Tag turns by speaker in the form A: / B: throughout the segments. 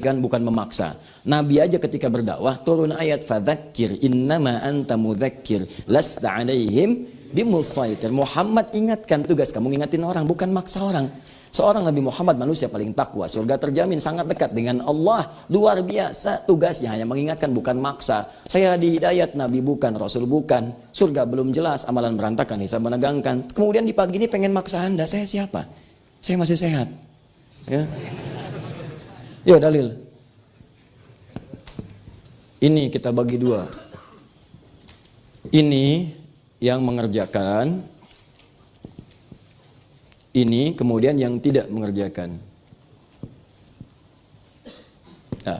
A: kan bukan memaksa. Nabi aja ketika berdakwah turun ayat fadzakir innama anta mudzakir lasta alaihim bimusaitir. Muhammad ingatkan, tugas kamu ngingatin orang, bukan maksa orang. Seorang Nabi Muhammad manusia paling takwa, surga terjamin, sangat dekat dengan Allah, luar biasa. Tugasnya hanya mengingatkan, bukan maksa. Saya di hidayat, Nabi bukan, Rasul bukan, surga belum jelas, amalan berantakan, hisab menegangkan. Kemudian di pagi ini pengen maksa Anda, saya siapa? Saya masih sehat. Ya. Yo dalil. Ini kita bagi dua. Ini yang mengerjakan, ini kemudian yang tidak mengerjakan. Nah.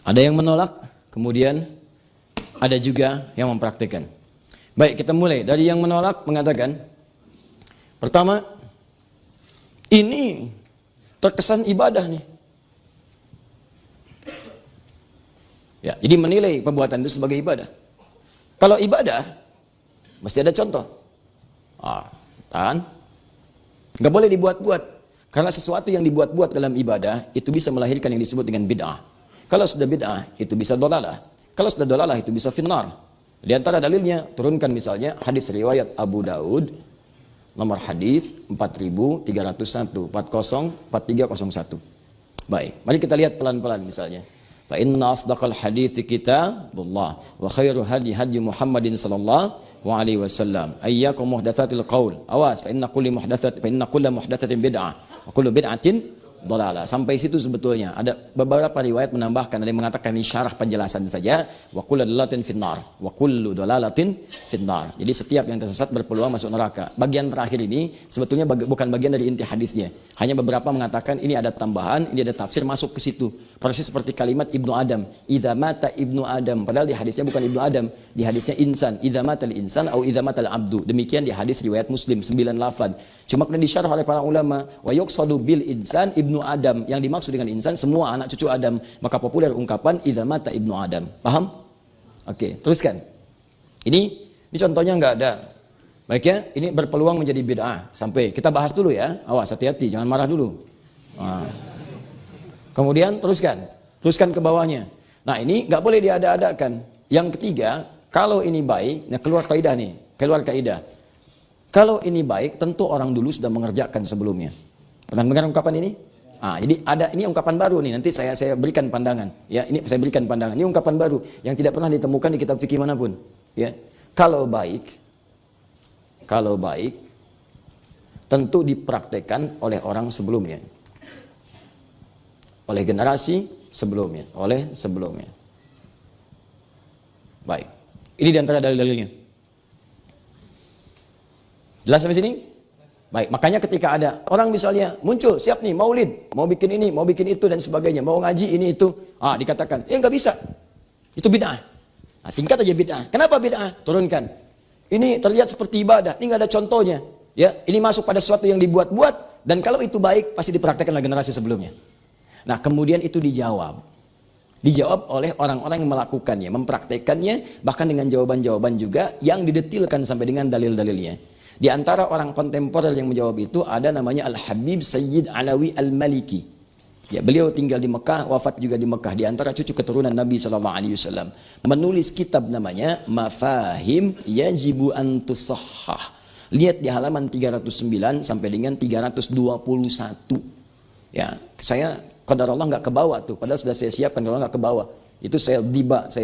A: Ada yang menolak, kemudian ada juga yang mempraktikkan. Baik, kita mulai dari yang menolak mengatakan, pertama, ini terkesan ibadah nih. Ya, jadi menilai perbuatan itu sebagai ibadah. Kalau ibadah, mesti ada contoh. Tahan. Nggak boleh dibuat-buat. Karena sesuatu yang dibuat-buat dalam ibadah itu bisa melahirkan yang disebut dengan bid'ah. Kalau sudah bid'ah itu bisa dolalah. Kalau sudah dolalah itu bisa finnar. Di antara dalilnya turunkan misalnya hadis riwayat Abu Daud nomor hadis 4301 404301. Baik, mari kita lihat pelan-pelan misalnya. Fa inna asdaqal hadithi kitabullah wa khairu hadi Muhammadin sallallahu wa alihi wasallam. Ayyakum muhdatsatil qaul. Awas, fa inna kulla muhdatsatin bid'ah wa kullu bid'atin dhalalah. Sampai situ sebetulnya. Ada beberapa riwayat menambahkan, ada yang mengatakan ini syarah penjelasan saja, wa kullu dhalalatin finnar, wa kullu dhalalatin finnar. Jadi setiap yang tersesat berpeluang masuk neraka. Bagian terakhir ini sebetulnya bukan bagian dari inti hadisnya. Hanya beberapa mengatakan ini ada tambahan, ini ada tafsir masuk ke situ. Persis seperti kalimat Ibnu Adam, idza mata Ibnu Adam, padahal di hadisnya bukan Ibnu Adam, di hadisnya insan, idza matal insan atau idza matal abdu. Demikian di hadis riwayat Muslim 9 lafaz. Cuma kemudian disyarah oleh para ulama, wa yuqsadu bil insan Ibnu Adam, yang dimaksud dengan insan semua anak cucu Adam. Maka populer ungkapan idza mata Ibnu Adam. Paham? Oke, teruskan. Ini contohnya enggak ada. Baik ya, ini berpeluang menjadi bid'ah. Sampai kita bahas dulu ya. Awas, hati-hati, jangan marah dulu. Kemudian teruskan ke bawahnya. Nah ini nggak boleh diada-adakan. Yang ketiga, kalau ini baik, nah keluar kaidah nih, keluar kaidah. Kalau ini baik, tentu orang dulu sudah mengerjakan sebelumnya. Pernah dengar ungkapan ini? Jadi ada ini ungkapan baru nih. Nanti saya berikan pandangan. Ya, ini saya berikan pandangan. Ini ungkapan baru yang tidak pernah ditemukan di kitab fikih manapun. Ya, kalau baik, tentu dipraktekkan oleh orang sebelumnya. Oleh generasi sebelumnya, Baik, ini diantara dalil-dalilnya. Jelas sampai sini? Baik, makanya ketika ada orang misalnya muncul, siap nih maulid, mau bikin ini, mau bikin itu dan sebagainya, mau ngaji ini itu, dikatakan, nggak bisa, itu bid'ah. Singkat aja bid'ah. Kenapa bid'ah? Turunkan. Ini terlihat seperti ibadah, ini nggak ada contohnya. Ya, ini masuk pada sesuatu yang dibuat-buat, dan kalau itu baik pasti dipraktekkan oleh generasi sebelumnya. Nah kemudian itu dijawab oleh orang-orang yang melakukannya, mempraktekannya, bahkan dengan jawaban-jawaban juga yang didetilkan sampai dengan dalil-dalilnya. Di antara orang kontemporer yang menjawab itu ada namanya Al-Habib Sayyid Alawi Al-Maliki. Ya, beliau tinggal di Mekah, wafat juga di Mekah. Di antara cucu keturunan Nabi SAW, menulis kitab namanya Mafahim Yajibu an Tusahhah. Lihat di halaman 309 sampai dengan 321. Ya, saya qadarullah nggak ke bawah tuh, padahal sudah saya siapkan, kalau nggak ke bawah. Itu saya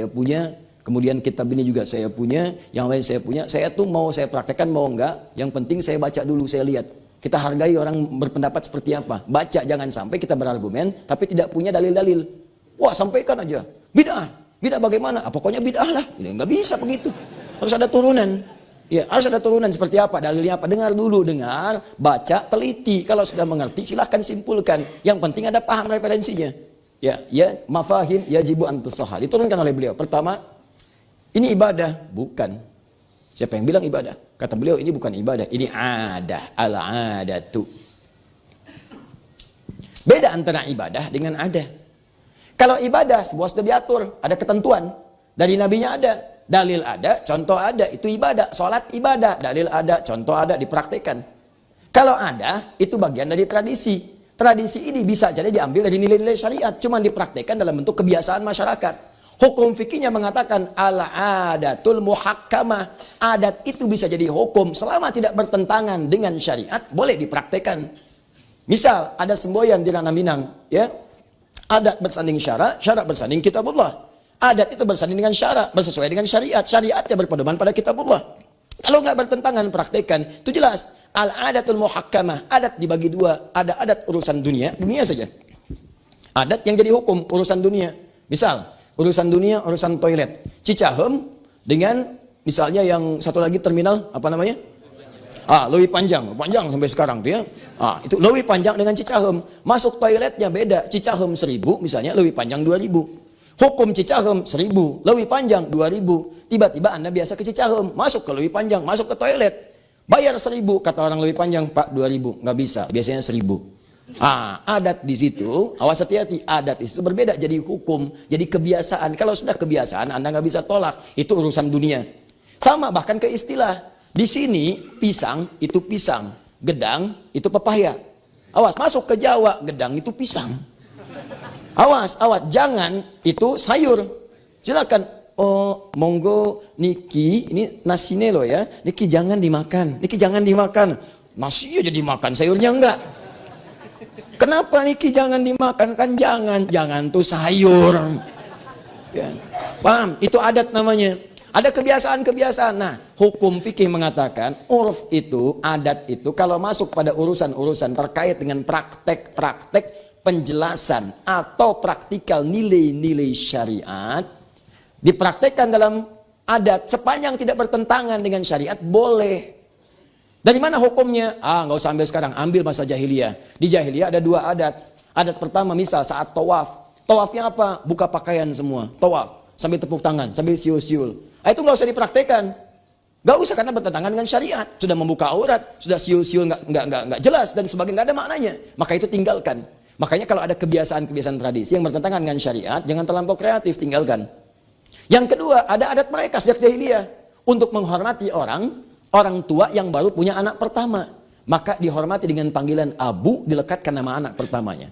A: punya, kemudian kitab ini juga saya punya, yang lain saya punya. Saya tuh mau saya praktekkan mau enggak, yang penting saya baca dulu, saya lihat. Kita hargai orang berpendapat seperti apa. Baca, jangan sampai kita berargumen tapi tidak punya dalil-dalil. Wah, sampaikan aja. Bid'ah bagaimana? Pokoknya bid'ah lah. Nggak bisa begitu. Harus ada turunan. Ya, harus ada turunan seperti apa, dalilnya apa. Dengar dulu, baca, teliti. Kalau sudah mengerti, silahkan simpulkan. Yang penting ada paham referensinya. Ya, mafahim yajibu an tusahhah. Diturunkan oleh beliau. Pertama, ini ibadah, bukan. Siapa yang bilang ibadah? Kata beliau, ini bukan ibadah, ini adah, al-adatu. Beda antara ibadah dengan adah. Kalau ibadah, sebuah sudah diatur, ada ketentuan. Dari nabinya ada. Dalil ada, contoh ada, itu ibadah. Sholat ibadah, dalil ada, contoh ada, dipraktekkan. Kalau ada, itu bagian dari tradisi. tradisi ini bisa jadi diambil dari nilai-nilai syariat, cuma dipraktekkan dalam bentuk kebiasaan masyarakat. Hukum fikihnya mengatakan al-adatul muhakkamah, adat itu bisa jadi hukum selama tidak bertentangan dengan syariat, boleh dipraktekkan. Misal ada semboyan di Ranah Minang, ya, adat bersanding syarak, syarak bersanding kitabullah. Adat itu bersanding dengan syarak, bersesuai dengan syariat, syariatnya berpedoman pada kitabullah. Kalau nggak bertentangan, praktekkan. Itu jelas. Al-adatul muhakkamah, adat dibagi dua. Ada adat urusan dunia, dunia saja. Adat yang jadi hukum, urusan dunia. Misal, urusan dunia, urusan toilet. Cicahem dengan misalnya yang satu lagi terminal, apa namanya? Leuwih Panjang, panjang sampai sekarang tuh ya. Itu Leuwih Panjang dengan Cicahem. Masuk toiletnya beda. Cicahem 1000 misalnya, Leuwih Panjang 2000. Hukum Cicahem 1000, Leuwih Panjang 2000. Tiba-tiba Anda biasa ke Cicahem, masuk ke Leuwih Panjang, masuk ke toilet. Bayar 1000, kata orang Leuwih Panjang, Pak 2000, nggak bisa, biasanya 1000. Adat di situ, awas hati-hati, adat itu berbeda jadi hukum, jadi kebiasaan. Kalau sudah kebiasaan, Anda nggak bisa tolak, itu urusan dunia. Sama bahkan ke istilah, di sini pisang itu pisang, gedang itu pepaya. Awas, masuk ke Jawa, gedang itu pisang. Awas, jangan itu sayur. Silakan. Oh, monggo niki, ini nasinya loh ya. Niki jangan dimakan, niki jangan dimakan. Nasi aja dimakan, sayurnya enggak. Kenapa niki jangan dimakan? Kan jangan tuh sayur. Ya. Paham? Itu adat namanya. Ada kebiasaan-kebiasaan. Nah, hukum fikih mengatakan urf itu, adat itu kalau masuk pada urusan-urusan terkait dengan praktek-praktek penjelasan atau praktikal nilai-nilai syariat, dipraktekkan dalam adat sepanjang tidak bertentangan dengan syariat, boleh. Dari mana hukumnya? Nggak usah ambil sekarang, ambil masa jahiliyah. Di jahiliyah ada dua adat. Adat pertama misal saat tawaf. Tawafnya apa? Buka pakaian semua. Tawaf sambil tepuk tangan, sambil siul-siul. Itu nggak usah dipraktekkan. Nggak usah karena bertentangan dengan syariat. Sudah membuka aurat, sudah siul-siul nggak jelas dan sebagainya, nggak ada maknanya. Maka itu tinggalkan. Makanya kalau ada kebiasaan-kebiasaan tradisi yang bertentangan dengan syariat, jangan terlampau kreatif, tinggalkan. Yang kedua, ada adat mereka sejak jahiliyah untuk menghormati orang tua yang baru punya anak pertama. Maka dihormati dengan panggilan abu, dilekatkan nama anak pertamanya.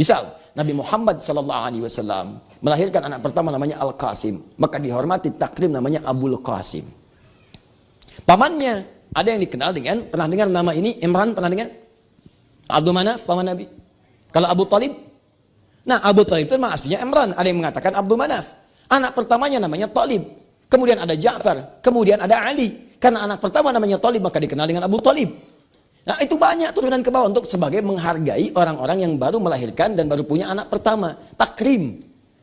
A: Misal, Nabi Muhammad SAW melahirkan anak pertama namanya Al-Qasim. Maka dihormati takrim namanya Abul Qasim. Pamannya, ada yang dikenal dengan, pernah dengar nama ini, Imran, pernah dengar? Abdul Manaf, paman Nabi. Kalau Abu Talib, nah Abu Talib itu aslinya Imran. Ada yang mengatakan Abdul Manaf. Anak pertamanya namanya Talib. Kemudian ada Ja'far. Kemudian ada Ali. Karena anak pertama namanya Talib, maka dikenal dengan Abu Talib. Nah itu banyak turunan ke bawah untuk sebagai menghargai orang-orang yang baru melahirkan dan baru punya anak pertama. Takrim.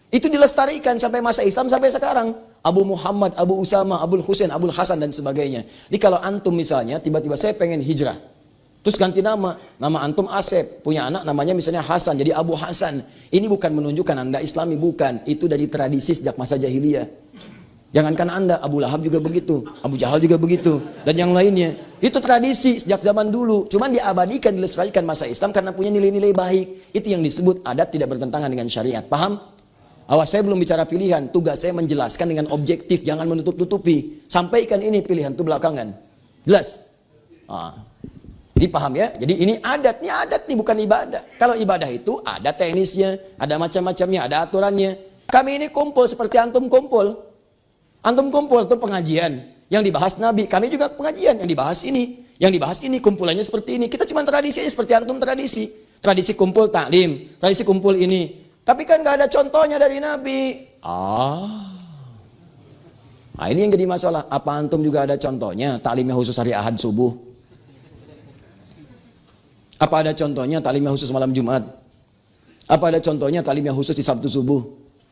A: Itu dilestarikan sampai masa Islam sampai sekarang. Abu Muhammad, Abu Usama, Abu Husain, Abu Hasan dan sebagainya. Jadi kalau antum misalnya tiba-tiba saya pengen hijrah. Terus ganti nama antum Asep, punya anak namanya misalnya Hasan, jadi Abu Hasan. Ini bukan menunjukkan Anda Islami, bukan. Itu dari tradisi sejak masa jahiliyah. Jangankan Anda, Abu Lahab juga begitu, Abu Jahal juga begitu, dan yang lainnya. Itu tradisi sejak zaman dulu, cuman diabadikan, dilestarikan masa Islam karena punya nilai-nilai baik. Itu yang disebut adat tidak bertentangan dengan syariat. Paham? Awas, saya belum bicara pilihan, tugas saya menjelaskan dengan objektif, jangan menutup-tutupi. Sampaikan ini pilihan itu belakangan. Jelas? Jadi paham ya? Jadi ini adat nih bukan ibadah. Kalau ibadah itu ada teknisnya, ada macam-macamnya, ada aturannya. Kami ini kumpul seperti antum kumpul. Antum kumpul itu pengajian yang dibahas Nabi. Kami juga pengajian yang dibahas ini. Yang dibahas ini kumpulannya seperti ini. Kita cuma tradisi seperti antum tradisi. Tradisi kumpul taklim, tradisi kumpul ini. Tapi kan nggak ada contohnya dari Nabi. Ini yang jadi masalah. Apa antum juga ada contohnya? Taklimnya khusus hari Ahad subuh. Apa ada contohnya taklimnya khusus malam Jumat? Apa ada contohnya taklimnya khusus di Sabtu subuh?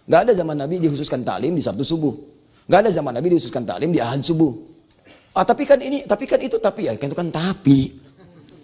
A: Gak ada zaman Nabi dikhususkan taklim di Sabtu subuh. Gak ada zaman Nabi dikhususkan taklim di Ahad subuh. Tapi kan ini, tapi kan itu, tapi ya itu kan tapi.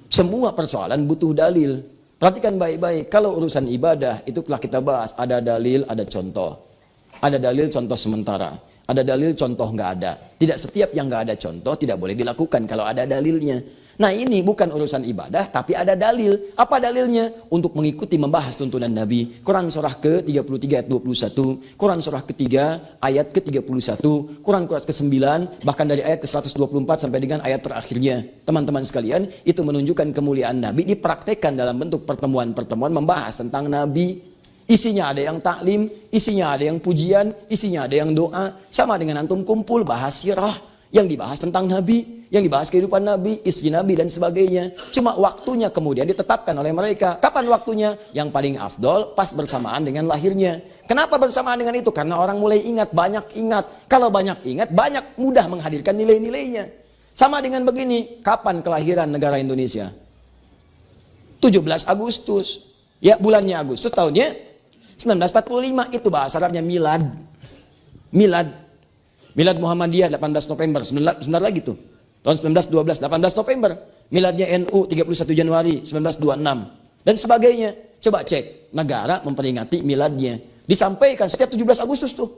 A: Semua persoalan butuh dalil. Perhatikan baik-baik. Kalau urusan ibadah itu telah kita bahas. Ada dalil, ada contoh. Ada dalil, contoh sementara. Ada dalil, contoh nggak ada. Tidak setiap yang nggak ada contoh tidak boleh dilakukan kalau ada dalilnya. Nah ini bukan urusan ibadah, tapi ada dalil. Apa dalilnya? Untuk mengikuti membahas tuntunan Nabi. Quran surah ke-33 ayat 21, Quran surah ketiga ayat ke-31, Quran ke-9, bahkan dari ayat ke-124 sampai dengan ayat terakhirnya. Teman-teman sekalian, itu menunjukkan kemuliaan Nabi dipraktekkan dalam bentuk pertemuan-pertemuan membahas tentang Nabi. Isinya ada yang taklim, isinya ada yang pujian, isinya ada yang doa. Sama dengan antum kumpul bahas sirah, yang dibahas tentang Nabi, yang dibahas kehidupan Nabi, istri Nabi dan sebagainya. Cuma waktunya kemudian ditetapkan oleh mereka. Kapan waktunya? Yang paling afdol pas bersamaan dengan lahirnya. Kenapa bersamaan dengan itu? Karena orang mulai ingat, banyak ingat. Kalau banyak ingat, banyak mudah menghadirkan nilai-nilainya. Sama dengan begini, kapan kelahiran negara Indonesia? 17 Agustus. Ya, bulannya Agustus, tahunnya 1945. Itu bahasa Arabnya milad. Milad. Milad Muhammadiyah 18 November, sebentar lagi tuh. Tahun 1912, 18 November. Miladnya NU 31 Januari 1926. Dan sebagainya. Coba cek, negara memperingati miladnya. Disampaikan setiap 17 Agustus tuh.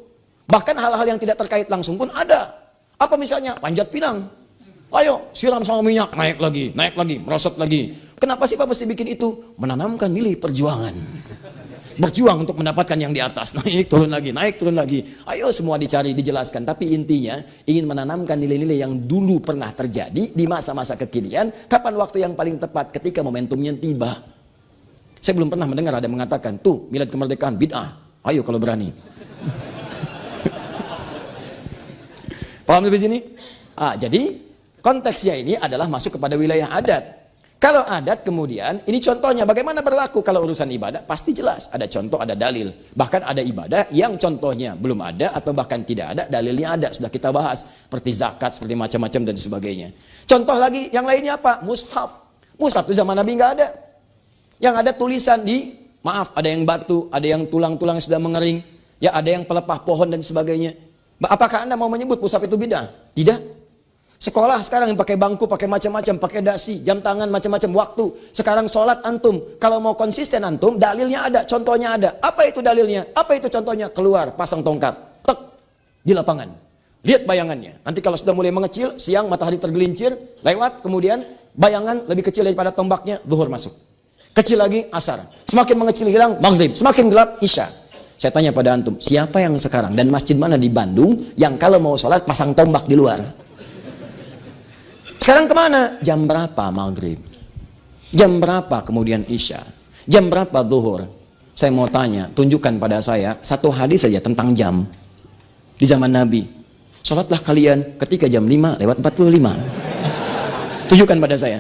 A: Bahkan hal-hal yang tidak terkait langsung pun ada. Apa misalnya? Panjat pinang. Ayo, siram sama minyak, naik lagi, merosot lagi. Kenapa sih Pak mesti bikin itu? Menanamkan nilai perjuangan. Berjuang untuk mendapatkan yang di atas, naik turun lagi. Ayo semua dicari, dijelaskan. Tapi intinya ingin menanamkan nilai-nilai yang dulu pernah terjadi di masa-masa kekinian. Kapan waktu yang paling tepat? Ketika momentumnya tiba. Saya belum pernah mendengar ada yang mengatakan, tuh milad kemerdekaan bid'ah. Ayo kalau berani. Paham sampai sini? Jadi konteksnya ini adalah masuk kepada wilayah adat. Kalau adat kemudian, ini contohnya bagaimana berlaku kalau urusan ibadah, pasti jelas. Ada contoh, ada dalil. Bahkan ada ibadah yang contohnya belum ada atau bahkan tidak ada, dalilnya ada. Sudah kita bahas. Seperti zakat, seperti macam-macam dan sebagainya. Contoh lagi, yang lainnya apa? Mushaf. Mushaf itu zaman Nabi nggak ada. Yang ada tulisan maaf, ada yang batu, ada yang tulang-tulang sudah mengering. Ya, ada yang pelepah pohon dan sebagainya. Apakah Anda mau menyebut mushaf itu bid'ah? Tidak. Sekolah sekarang yang pakai bangku, pakai macam-macam, pakai dasi, jam tangan, macam-macam waktu. Sekarang sholat antum, kalau mau konsisten antum, dalilnya ada, contohnya ada. Apa itu dalilnya? Apa itu contohnya? Keluar, pasang tongkat, tek, di lapangan. Lihat bayangannya. Nanti kalau sudah mulai mengecil, siang matahari tergelincir, lewat, kemudian bayangan lebih kecil daripada tombaknya, zuhur masuk. Kecil lagi, asar. Semakin mengecil hilang, maghrib. Semakin gelap, isya. Saya tanya pada antum, siapa yang sekarang dan masjid mana di Bandung yang kalau mau sholat pasang tombak di luar? Sekarang kemana? Jam berapa maghrib? Jam berapa kemudian isya? Jam berapa zuhur? Saya mau tanya, tunjukkan pada saya satu hadis saja tentang jam di zaman Nabi. Sholatlah kalian ketika jam 5:45. Tunjukkan pada saya.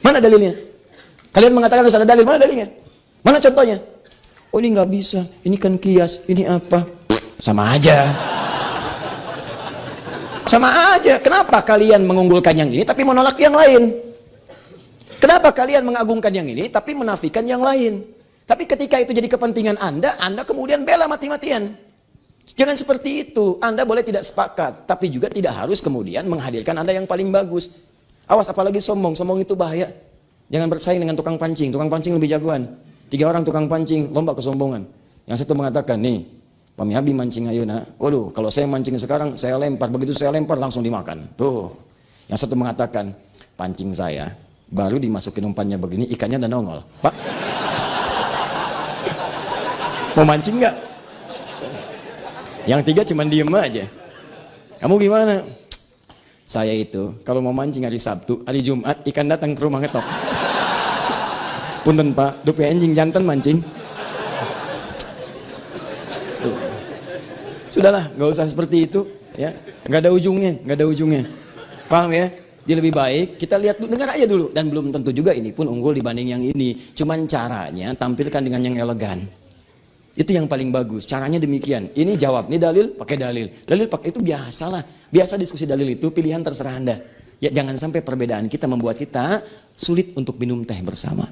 A: Mana dalilnya? Kalian mengatakan harus ada dalil, mana dalilnya? Mana contohnya? Oh ini nggak bisa, ini kan kias, ini apa? Sama aja. Sama aja. Kenapa kalian mengunggulkan yang ini tapi menolak yang lain? Kenapa kalian mengagungkan yang ini tapi menafikan yang lain? Tapi ketika itu jadi kepentingan Anda kemudian bela mati-matian. Jangan seperti itu. Anda boleh tidak sepakat, tapi juga tidak harus kemudian menghadirkan Anda yang paling bagus. Awas apalagi sombong. Sombong itu bahaya. Jangan bersaing dengan tukang pancing. Tukang pancing lebih jagoan. 3 orang tukang pancing lomba kesombongan. Yang satu mengatakan, nih Pami Abi mancing ayeuna. Waduh, kalau saya mancing sekarang, saya lempar. Begitu saya lempar, langsung dimakan. Tuh. Yang satu mengatakan, pancing saya, baru dimasukin umpannya begini, ikannya udah nongol. Pak, mau mancing nggak? Yang 3 cuma diem aja. Kamu gimana? Saya itu, kalau mau mancing hari Sabtu, hari Jumat, ikan datang ke rumah ngetok. Punten Pak, dupe anjing jantan mancing. Sudahlah, nggak usah seperti itu, ya. Nggak ada ujungnya. Paham ya? Dia lebih baik kita lihat dulu, dengar aja dulu, dan belum tentu juga ini pun unggul dibanding yang ini. Cuman caranya tampilkan dengan yang elegan. Itu yang paling bagus. Caranya demikian. Ini jawab, ini dalil, pakai dalil. Dalil pakai itu biasalah. Biasa diskusi dalil itu pilihan terserah Anda. Ya jangan sampai perbedaan kita membuat kita sulit untuk minum teh bersama.